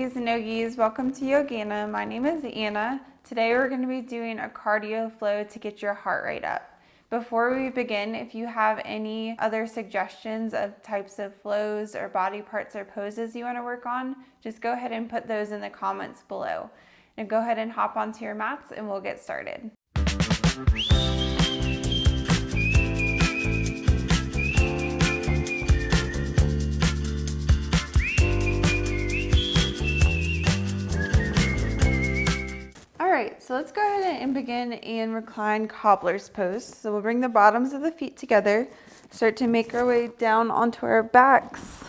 yogis and yogis, welcome to Yogana. My name is Anna. Today we're going to be doing a cardio flow to get your heart rate up. Before we begin, if you have any other suggestions of types of flows or body parts or poses you want to work on, just go ahead and put those in the comments below. And go ahead and hop onto your mats and we'll get started. Alright, so let's go ahead and begin and recline cobbler's pose. So we'll bring the bottoms of the feet together, start to make our way down onto our backs,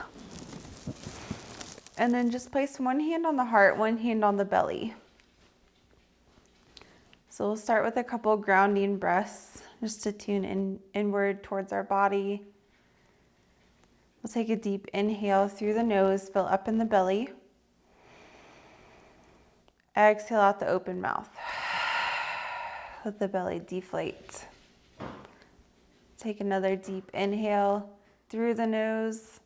and then just place one hand on the heart, one hand on the belly. So we'll start with a couple grounding breaths just to tune inward towards our body. We'll take a deep inhale through the nose, fill up in the belly. Exhale out the open mouth. Let the belly deflate. Take another deep inhale through the nose.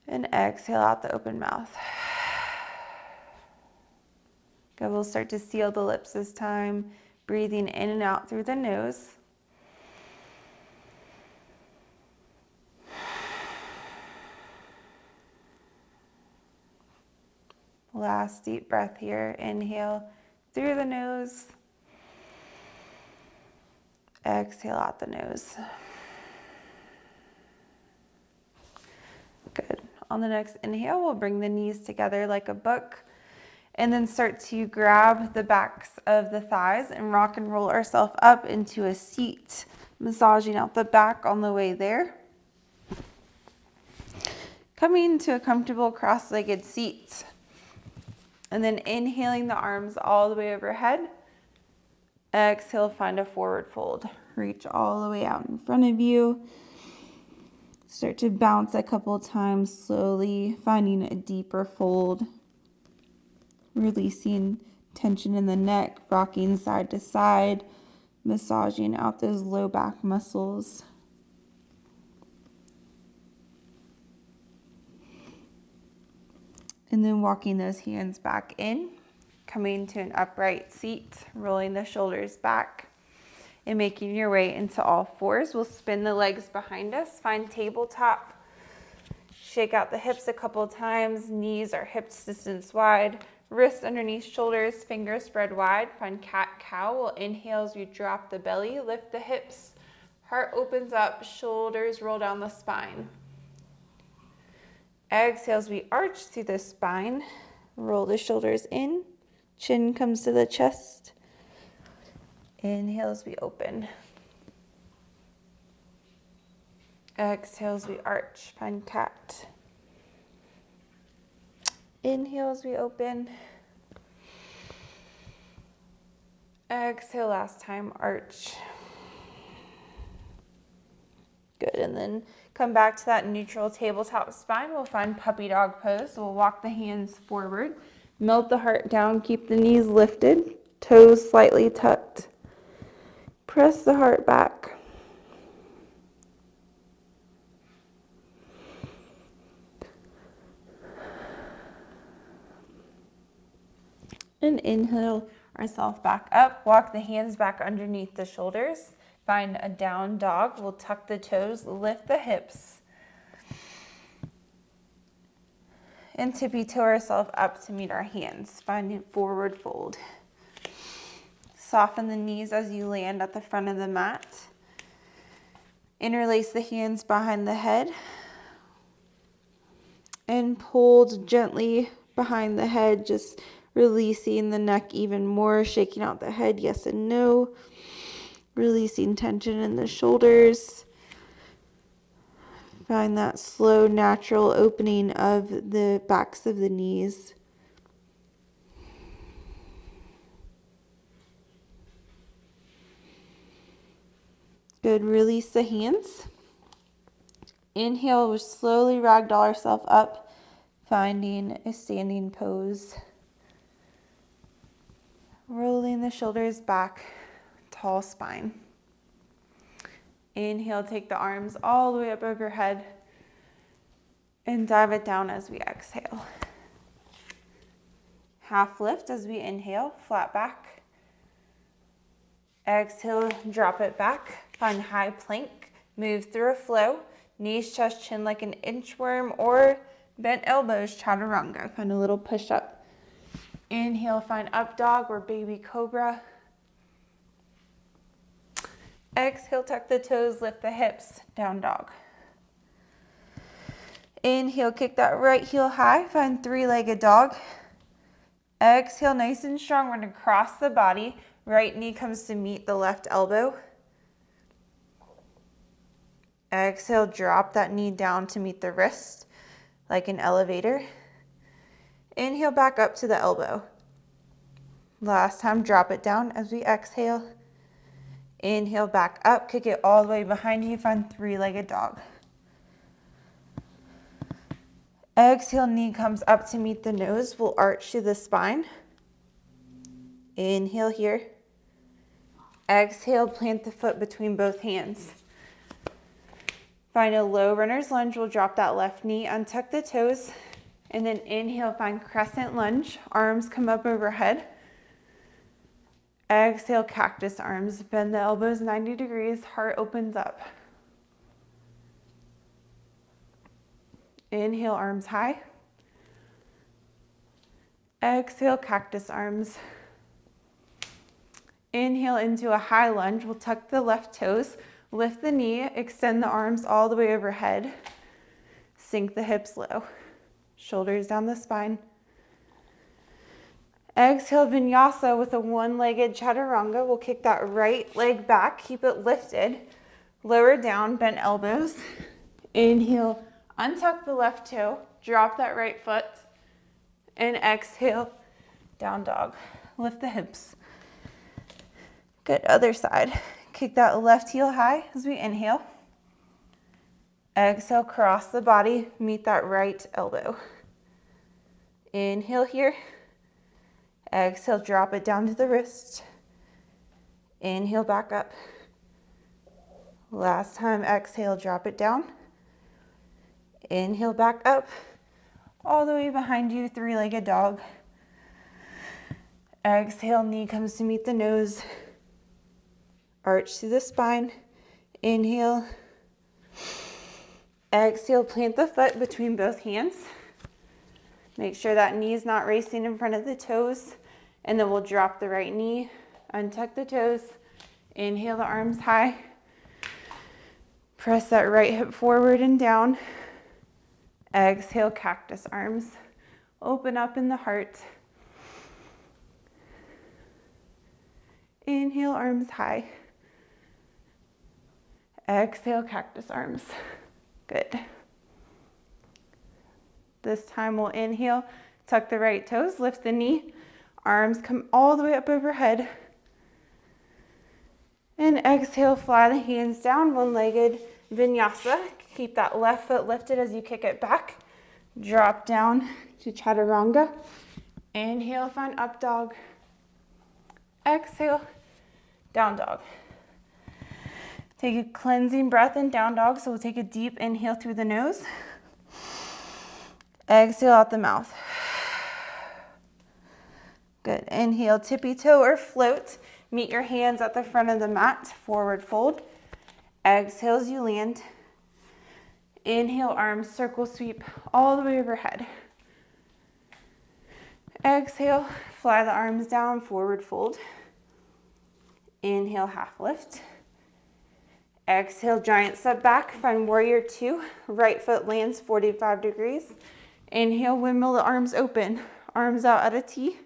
And exhale out the open mouth. Good, we'll start to seal the lips this time, breathing in and out through the nose. Last deep breath here. Inhale through the nose. Exhale out the nose. Good. On the next inhale, we'll bring the knees together like a book and then start to grab the backs of the thighs and rock and roll ourselves up into a seat, massaging out the back on the way there. Coming to a comfortable cross-legged seat. And then inhaling the arms all the way overhead. Exhale, find a forward fold. Reach all the way out in front of you. Start to bounce a couple times slowly, finding a deeper fold. Releasing tension in the neck, rocking side to side, massaging out those low back muscles. And then walking those hands back in, coming to an upright seat, rolling the shoulders back, and making your way into all fours. We'll spin the legs behind us, find tabletop, shake out the hips a couple times, knees are hips distance wide, wrists underneath shoulders, fingers spread wide, find cat-cow. We'll inhale as we drop the belly, lift the hips, heart opens up, shoulders roll down the spine. Exhale as we arch through the spine, roll the shoulders in, chin comes to the chest. Inhale as we open. Exhale as we arch, find cat. Inhale as we open. Exhale last time, arch. Good, and then come back to that neutral tabletop spine. We'll find puppy dog pose. So we'll walk the hands forward, melt the heart down, keep the knees lifted, toes slightly tucked. Press the heart back. And inhale ourselves back up. Walk the hands back underneath the shoulders. Find a down dog. We'll tuck the toes, lift the hips. And tippy toe ourselves up to meet our hands. Finding forward fold. Soften the knees as you land at the front of the mat. Interlace the hands behind the head. And pulled gently behind the head, just releasing the neck even more, shaking out the head, yes and no. Releasing tension in the shoulders. Find that slow, natural opening of the backs of the knees. Good, release the hands. Inhale, we'll slowly ragdoll ourselves up, finding a standing pose. Rolling the shoulders back, tall spine. Inhale, take the arms all the way up overhead. And dive it down as we exhale. Half lift as we inhale, flat back. Exhale, drop it back. Find high plank, move through a flow. Knees, chest, chin like an inchworm or bent elbows, chaturanga. Find a little push up. Inhale, find up dog or baby cobra. Exhale, tuck the toes, lift the hips, down dog. Inhale, kick that right heel high, find three-legged dog. Exhale, nice and strong, we're gonna cross the body. Right knee comes to meet the left elbow. Exhale, drop that knee down to meet the wrist like an elevator. Inhale, back up to the elbow. Last time, drop it down as we exhale. Inhale, back up, kick it all the way behind you, find three-legged dog. Exhale, knee comes up to meet the nose. We'll arch to the spine. Inhale here. Exhale, plant the foot between both hands. Find a low runner's lunge. We'll drop that left knee, untuck the toes, and then inhale, find crescent lunge. Arms come up overhead. Exhale, cactus arms. Bend the elbows 90 degrees, heart opens up. Inhale, arms high. Exhale, cactus arms. Inhale into a high lunge. We'll tuck the left toes, lift the knee, extend the arms all the way overhead. Sink the hips low. Shoulders down the spine. Exhale, vinyasa with a one-legged chaturanga. We'll kick that right leg back, keep it lifted. Lower down, bent elbows. Inhale, untuck the left toe, drop that right foot, and exhale, down dog. Lift the hips. Good, other side. Kick that left heel high as we inhale. Exhale, cross the body, meet that right elbow. Inhale here. Exhale, drop it down to the wrist. Inhale, back up. Last time, exhale, drop it down. Inhale, back up. All the way behind you, three-legged dog. Exhale, knee comes to meet the nose. Arch to the spine. Inhale. Exhale, plant the foot between both hands. Make sure that knee is not racing in front of the toes. And then we'll drop the right knee, untuck the toes. Inhale, the arms high. Press that right hip forward and down. Exhale, cactus arms. Open up in the heart. Inhale, arms high. Exhale, cactus arms. Good. This time we'll inhale, tuck the right toes, lift the knee. Arms come all the way up overhead. And exhale, fly the hands down, one-legged vinyasa. Keep that left foot lifted as you kick it back. Drop down to chaturanga. Inhale, find up dog. Exhale, down dog. Take a cleansing breath in down dog. So we'll take a deep inhale through the nose. Exhale out the mouth. Good. Inhale, tippy toe or float. Meet your hands at the front of the mat, forward fold. Exhale as you land. Inhale, arms circle sweep all the way overhead. Exhale, fly the arms down, forward fold. Inhale, half lift. Exhale, giant step back, find warrior two. Right foot lands 45 degrees. Inhale, windmill the arms open, arms out at a T.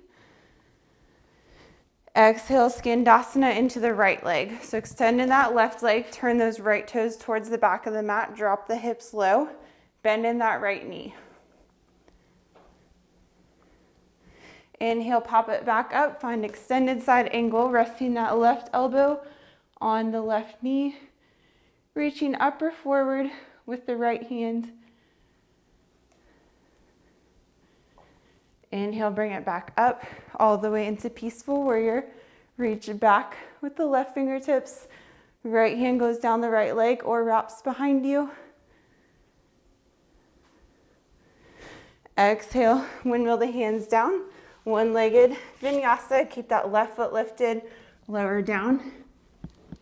Exhale, skandasana into the right leg. So extend in that left leg, turn those right toes towards the back of the mat, drop the hips low, bend in that right knee. Inhale, pop it back up, find extended side angle, resting that left elbow on the left knee, reaching up or forward with the right hand. Inhale, bring it back up all the way into peaceful warrior. Reach back with the left fingertips. Right hand goes down the right leg or wraps behind you. Exhale, windmill the hands down. One-legged vinyasa. Keep that left foot lifted, lower down.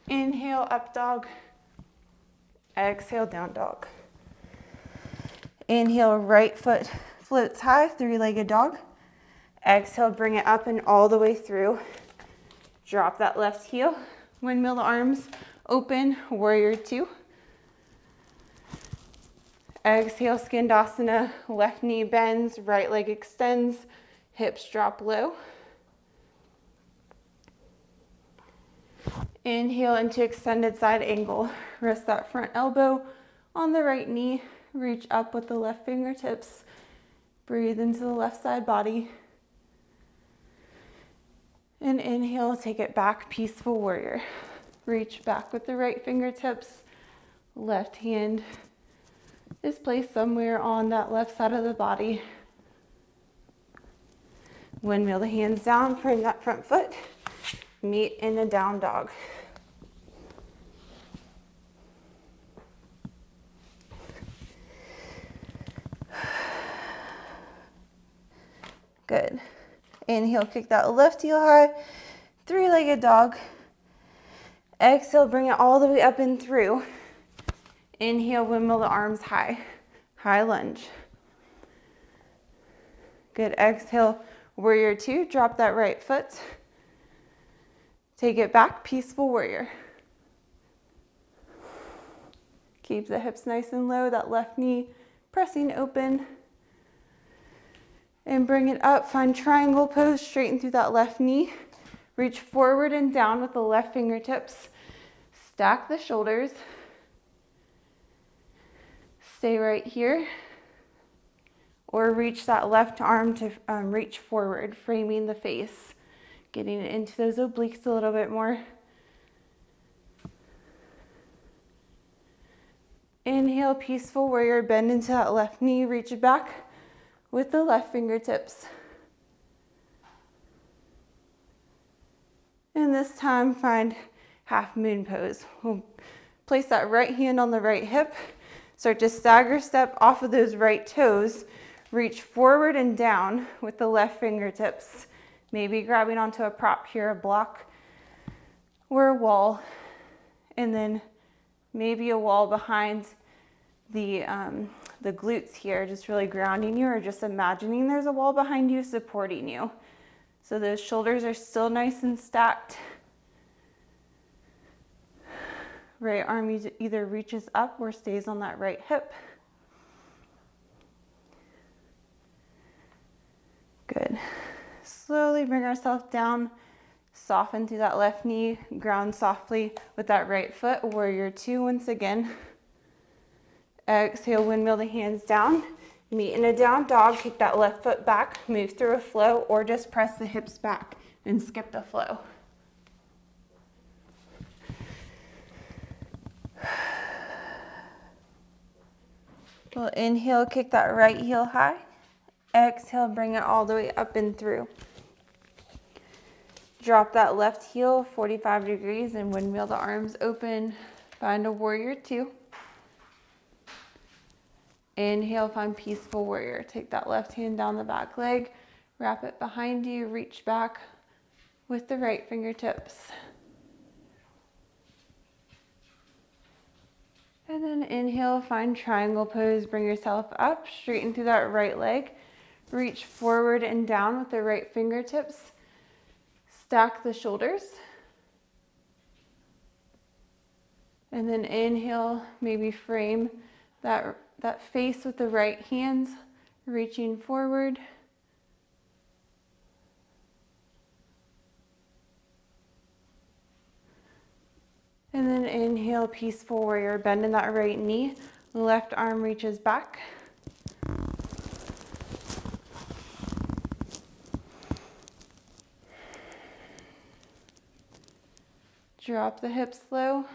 Inhale, up dog. Exhale, down dog. Inhale, right foot floats high, three-legged dog. Exhale, bring it up and all the way through. Drop that left heel. Windmill the arms open, warrior two. Exhale, skandasana, left knee bends, right leg extends, hips drop low. Inhale into extended side angle. Rest that front elbow on the right knee. Reach up with the left fingertips. Breathe into the left side body. And inhale, take it back, peaceful warrior. Reach back with the right fingertips. Left hand is placed somewhere on that left side of the body. Windmill the hands down, frame that front foot. Meet in a down dog. Good. Inhale, kick that left heel high, three-legged dog. Exhale, bring it all the way up and through. Inhale, windmill the arms high, high lunge. Good, exhale, warrior two, drop that right foot. Take it back, peaceful warrior. Keep the hips nice and low, that left knee pressing open. And bring it up, find triangle pose, straighten through that left knee. Reach forward and down with the left fingertips. Stack the shoulders. Stay right here. Or reach that left arm to reach forward, framing the face. Getting into those obliques a little bit more. Inhale, peaceful warrior, bend into that left knee, reach it back with the left fingertips. And this time, find half moon pose. We'll place that right hand on the right hip. Start to stagger step off of those right toes. Reach forward and down with the left fingertips. Maybe grabbing onto a prop here, a block or a wall. And then maybe a wall behind the glutes here, just really grounding you, or just imagining there's a wall behind you supporting you. So those shoulders are still nice and stacked. Right arm either reaches up or stays on that right hip. Good. Slowly bring ourselves down, soften through that left knee, ground softly with that right foot, warrior two once again. Exhale, windmill the hands down. Meet in a down dog, kick that left foot back, move through a flow, or just press the hips back and skip the flow. We'll inhale, kick that right heel high. Exhale, bring it all the way up and through. Drop that left heel 45 degrees and windmill the arms open. Find a warrior two. Inhale, find peaceful warrior. Take that left hand down the back leg, wrap it behind you, reach back with the right fingertips. And then inhale, find triangle pose, bring yourself up, straighten through that right leg, reach forward and down with the right fingertips, stack the shoulders. And then inhale, maybe frame that face with the right hands, reaching forward. And then inhale, peaceful warrior, bend in that right knee, left arm reaches back. Drop the hips low,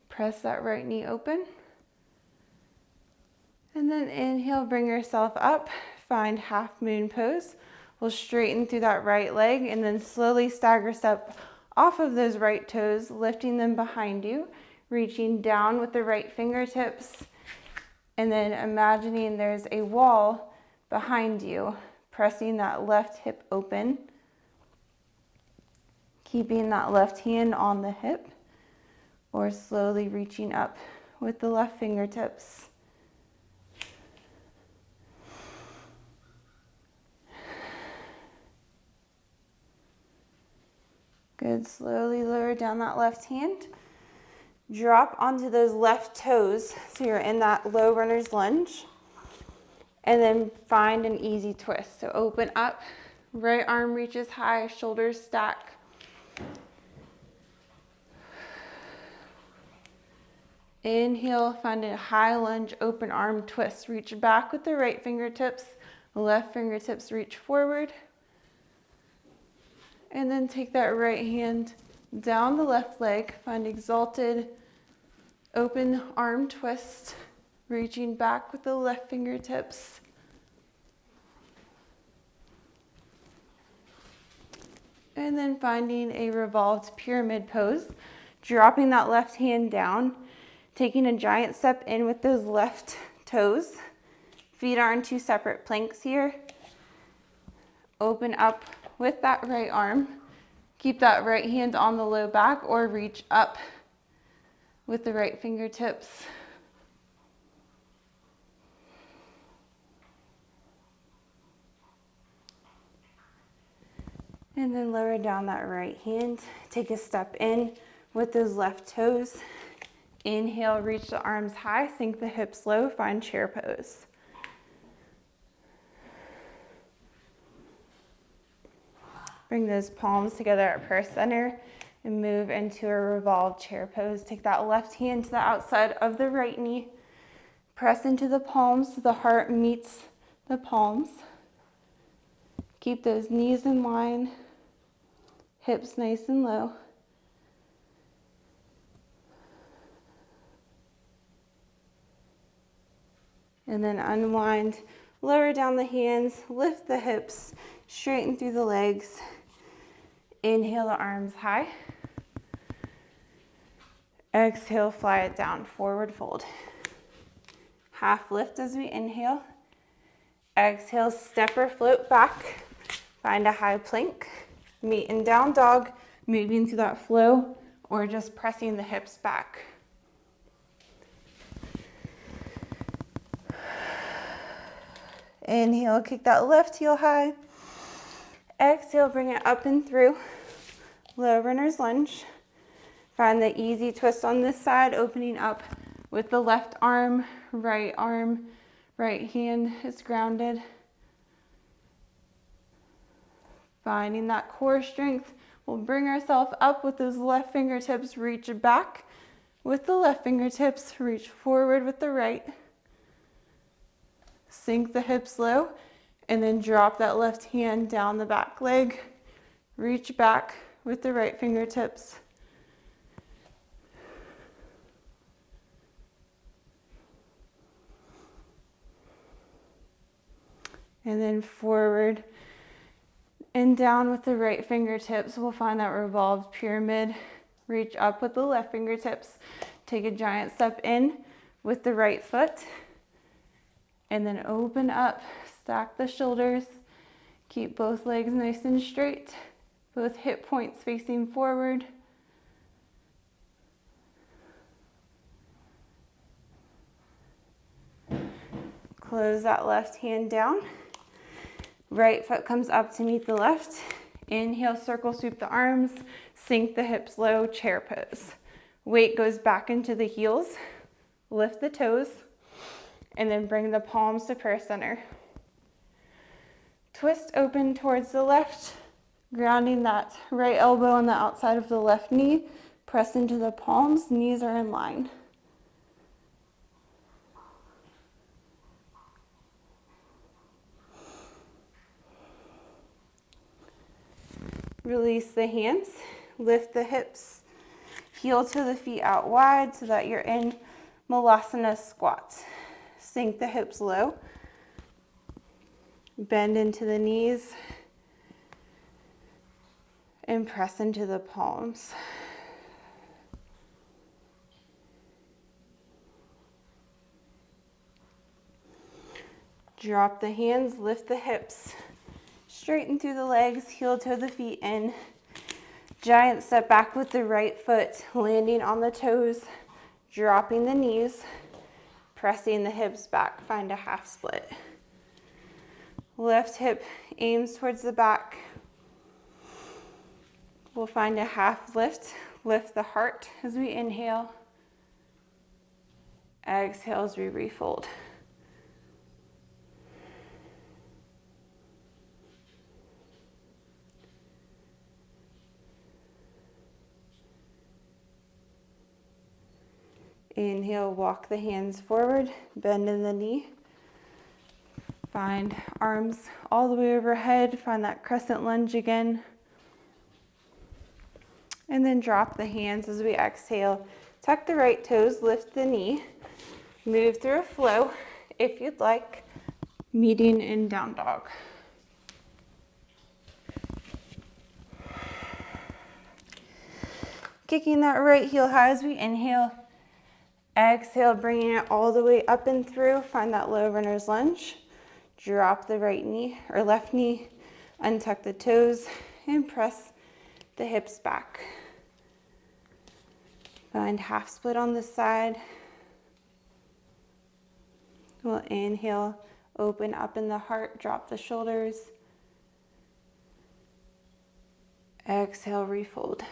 press that right knee open. And then inhale, bring yourself up, find half moon pose. We'll straighten through that right leg and then slowly stagger step off of those right toes, lifting them behind you, reaching down with the right fingertips. And then imagining there's a wall behind you, pressing that left hip open, keeping that left hand on the hip, or slowly reaching up with the left fingertips. Good, slowly lower down that left hand. Drop onto those left toes, so you're in that low runner's lunge. And then find an easy twist. So open up, right arm reaches high, shoulders stack. Inhale, find a high lunge, open arm twist. Reach back with the right fingertips, left fingertips reach forward. And then take that right hand down the left leg, find exalted, open arm twist, reaching back with the left fingertips. And then finding a revolved pyramid pose, dropping that left hand down, taking a giant step in with those left toes. Feet are in two separate planks here. Open up with that right arm. Keep that right hand on the low back or reach up with the right fingertips. And then lower down that right hand. Take a step in with those left toes. Inhale, reach the arms high, sink the hips low, find chair pose. Bring those palms together at prayer center and move into a revolved chair pose. Take that left hand to the outside of the right knee. Press into the palms so the heart meets the palms. Keep those knees in line, hips nice and low. And then unwind, lower down the hands, lift the hips, straighten through the legs. Inhale the arms high. Exhale, fly it down, forward fold. Half lift as we inhale. Exhale, step or float back. Find a high plank. Meet in down dog, moving through that flow or just pressing the hips back. Inhale, kick that left heel high. Exhale, bring it up and through. Low runner's lunge. Find the easy twist on this side, opening up with the left arm, right hand is grounded. Finding that core strength. We'll bring ourselves up with those left fingertips, reach back with the left fingertips, reach forward with the right. Sink the hips low, and then drop that left hand down the back leg. Reach back with the right fingertips. And then forward and down with the right fingertips. We'll find that revolved pyramid. Reach up with the left fingertips. Take a giant step in with the right foot. And then open up, stack the shoulders. Keep both legs nice and straight. Both hip points facing forward. Close that left hand down. Right foot comes up to meet the left. Inhale, circle sweep the arms. Sink the hips low, chair pose. Weight goes back into the heels. Lift the toes. And then bring the palms to prayer center. Twist open towards the left, grounding that right elbow on the outside of the left knee. Press into the palms, knees are in line. Release the hands, lift the hips, heel to the feet out wide so that you're in Malasana squat. Sink the hips low, bend into the knees, and press into the palms. Drop the hands, lift the hips, straighten through the legs, heel toe the feet in. Giant step back with the right foot, landing on the toes, dropping the knees, pressing the hips back, find a half split. Left hip aims towards the back. We'll find a half lift, lift the heart as we inhale. Exhale as we refold. Inhale, walk the hands forward, bend in the knee. Find arms all the way overhead, find that crescent lunge again. And then drop the hands as we exhale. Tuck the right toes, lift the knee. Move through a flow, if you'd like, meeting in down dog. Kicking that right heel high as we inhale. Exhale, bringing it all the way up and through. Find that low runner's lunge. Drop the right knee or left knee, untuck the toes, and press the hips back. Find half split on this side. We'll inhale, open up in the heart, drop the shoulders. Exhale, refold.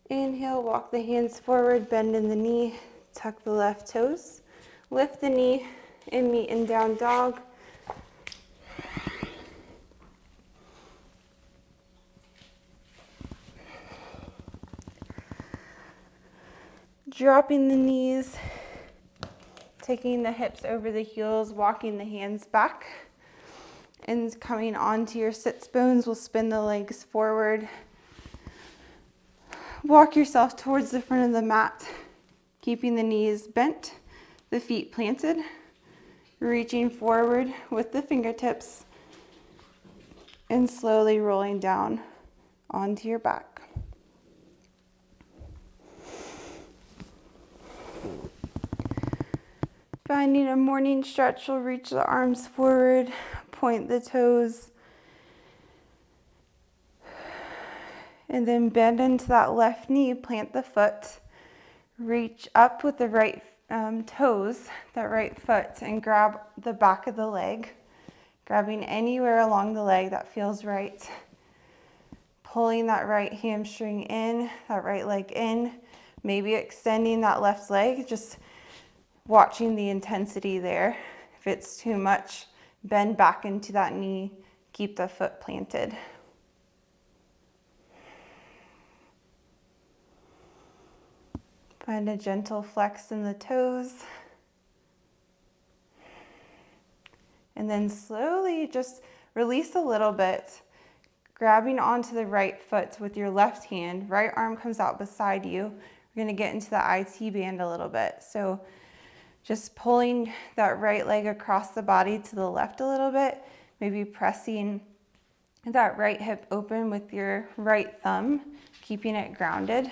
Inhale, walk the hands forward, bend in the knee, tuck the left toes, lift the knee, and meet in down dog. Dropping the knees, taking the hips over the heels, walking the hands back, and coming onto your sits bones, we'll spin the legs forward. Walk yourself towards the front of the mat, keeping the knees bent, the feet planted, reaching forward with the fingertips, and slowly rolling down onto your back. Finding a morning stretch, we'll reach the arms forward, point the toes, and then bend into that left knee, plant the foot, reach up with the right toes, that right foot, and grab the back of the leg, grabbing anywhere along the leg that feels right. Pulling that right hamstring in, that right leg in, maybe extending that left leg, just watching the intensity there. If it's too much, bend back into that knee, keep the foot planted. Find a gentle flex in the toes. And then slowly just release a little bit, grabbing onto the right foot with your left hand. Right arm comes out beside you. We're gonna get into the IT band a little bit. So just pulling that right leg across the body to the left a little bit, maybe pressing that right hip open with your right thumb, keeping it grounded.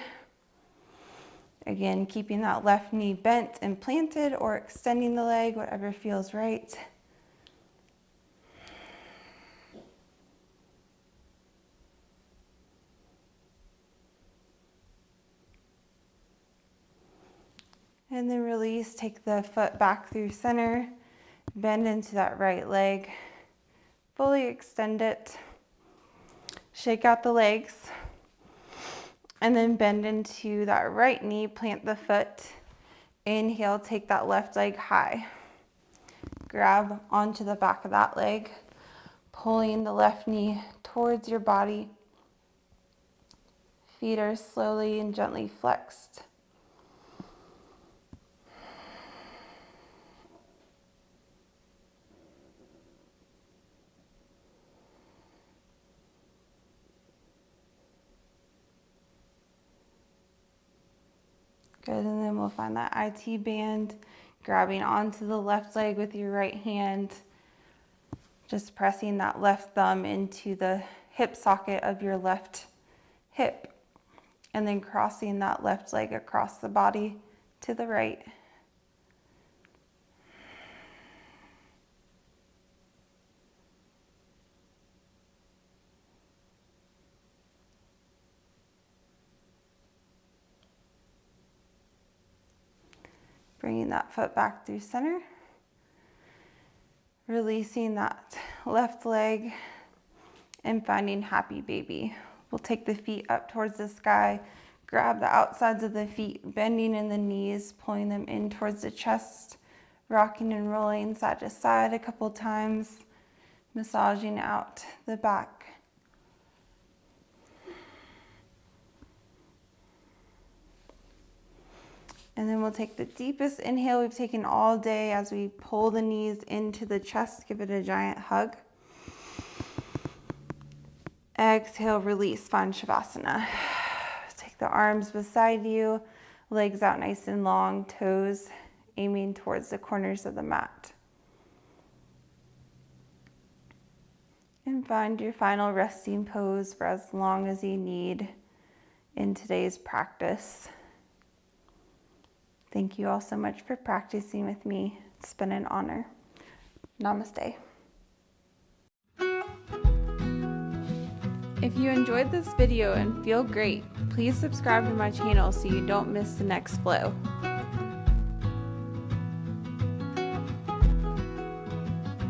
Again, keeping that left knee bent and planted or extending the leg, whatever feels right. And then release, take the foot back through center, bend into that right leg, fully extend it, shake out the legs, and then bend into that right knee, plant the foot. Inhale, take that left leg high. Grab onto the back of that leg, pulling the left knee towards your body. Feet are slowly and gently flexed. Good, and then we'll find that IT band, grabbing onto the left leg with your right hand, just pressing that left thumb into the hip socket of your left hip. and then crossing that left leg across the body to the right. Bringing that foot back through center. Releasing that left leg and finding happy baby. We'll take the feet up towards the sky, grab the outsides of the feet, bending in the knees, pulling them in towards the chest, rocking and rolling side to side a couple times, massaging out the back. And then we'll take the deepest inhale we've taken all day as we pull the knees into the chest, give it a giant hug. Exhale, release, find Shavasana. Take the arms beside you, legs out nice and long, toes aiming towards the corners of the mat. And find your final resting pose for as long as you need in today's practice. Thank you all so much for practicing with me. It's been an honor. Namaste. If you enjoyed this video and feel great, please subscribe to my channel so you don't miss the next flow.